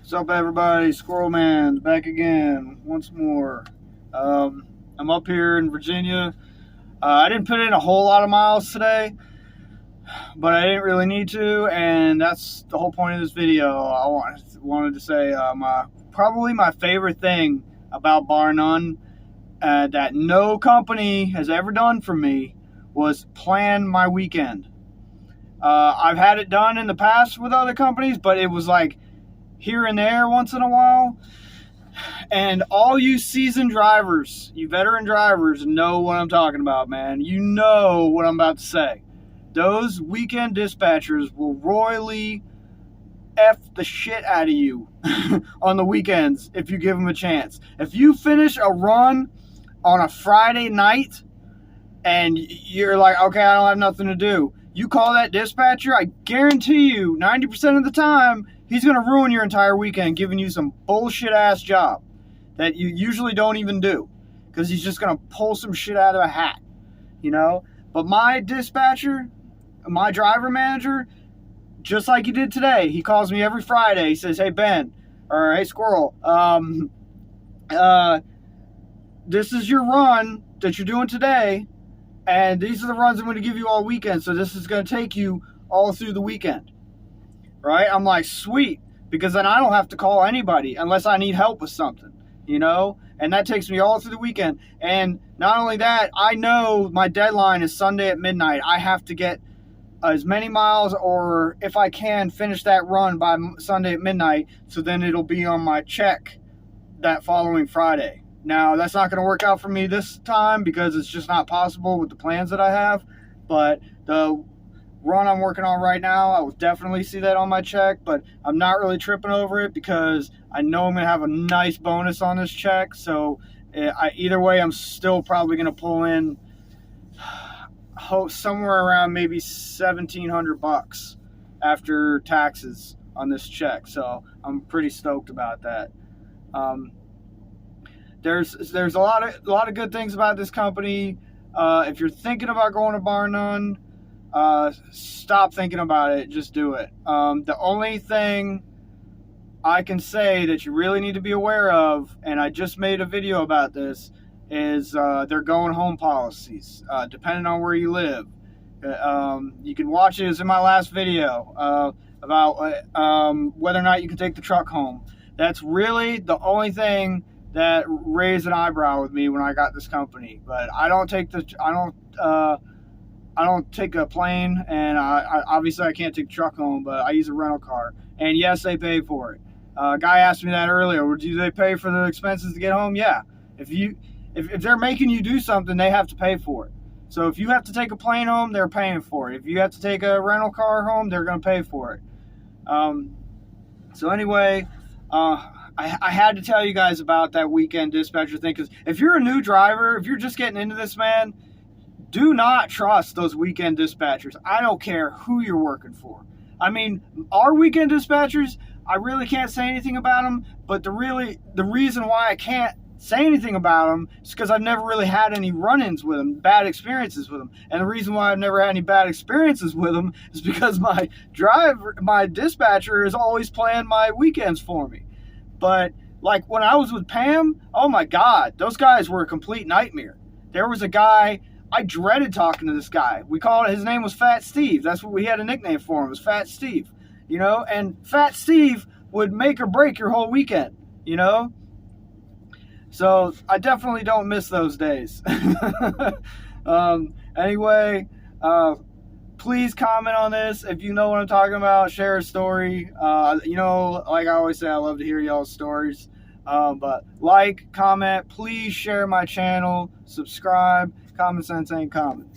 What's up, everybody? Squirrel Man back again once more. I'm up here in Virginia. I didn't put in a whole lot of miles today, but I didn't really need to, and that's the whole point of this video. I wanted to say probably my favorite thing about Barr-nunn that no company has ever done for me was plan my weekend. I've had it done in the past with other companies, but it was like here and there once in a while. And all you seasoned drivers, you veteran drivers, know what I'm talking about, man. You know what I'm about to say. Those weekend dispatchers will royally F the shit out of you on the weekends if you give them a chance. If you finish a run on a Friday night and you're like, okay, I don't have nothing to do, you call that dispatcher, I guarantee you 90% of the time he's going to ruin your entire weekend giving you some bullshit ass job that you usually don't even do, because he's just going to pull some shit out of a hat, you know. But my dispatcher, my driver manager, just like he did today, he calls me every Friday. He says, hey Ben, or hey Squirrel, this is your run that you're doing today, and these are the runs I'm going to give you all weekend, so this is going to take you all through the weekend. Right? I'm like, sweet, because then I don't have to call anybody unless I need help with something, you know? And that takes me all through the weekend. And not only that, I know my deadline is Sunday at midnight. I have to get as many miles, or if I can, finish that run by Sunday at midnight, so then it'll be on my check that following Friday. Now, that's not going to work out for me this time because it's just not possible with the plans that I have, but the run I'm working on right now, I will definitely see that on my check, but I'm not really tripping over it because I know I'm going to have a nice bonus on this check. So either way, I'm still probably going to pull in somewhere around maybe $1,700 after taxes on this check. So I'm pretty stoked about that. There's a lot of good things about this company. If you're thinking about going to Barr-nunn, stop thinking about it, just do it. The only thing I can say that you really need to be aware of, and I just made a video about this, is their going home policies, depending on where you live. You can watch it, it's in my last video, about whether or not you can take the truck home. That's really the only thing that raised an eyebrow with me when I got this company. But I don't take a plane, and obviously I can't take a truck home, but I use a rental car. And yes, they pay for it. A guy asked me that earlier. Do they pay for the expenses to get home? Yeah. If they're making you do something, they have to pay for it. So if you have to take a plane home, they're paying for it. If you have to take a rental car home, they're going to pay for it. So anyway, I had to tell you guys about that weekend dispatcher thing, because if you're a new driver, if you're just getting into this, man, do not trust those weekend dispatchers. I don't care who you're working for. I mean, our weekend dispatchers, I really can't say anything about them, but the reason why I can't say anything about them is because I've never really had any run-ins with them, bad experiences with them. And the reason why I've never had any bad experiences with them is because my dispatcher has always planned my weekends for me. But like when I was with Pam, oh my God, those guys were a complete nightmare. There was a guy, I dreaded talking to this guy. His name was Fat Steve. That's what we had a nickname for him, was Fat Steve. You know, and Fat Steve would make or break your whole weekend, you know? So I definitely don't miss those days. Anyway, please comment on this if you know what I'm talking about. Share a story. You know, like I always say, I love to hear y'all's stories. But like, comment, please share my channel, subscribe. Common sense ain't common.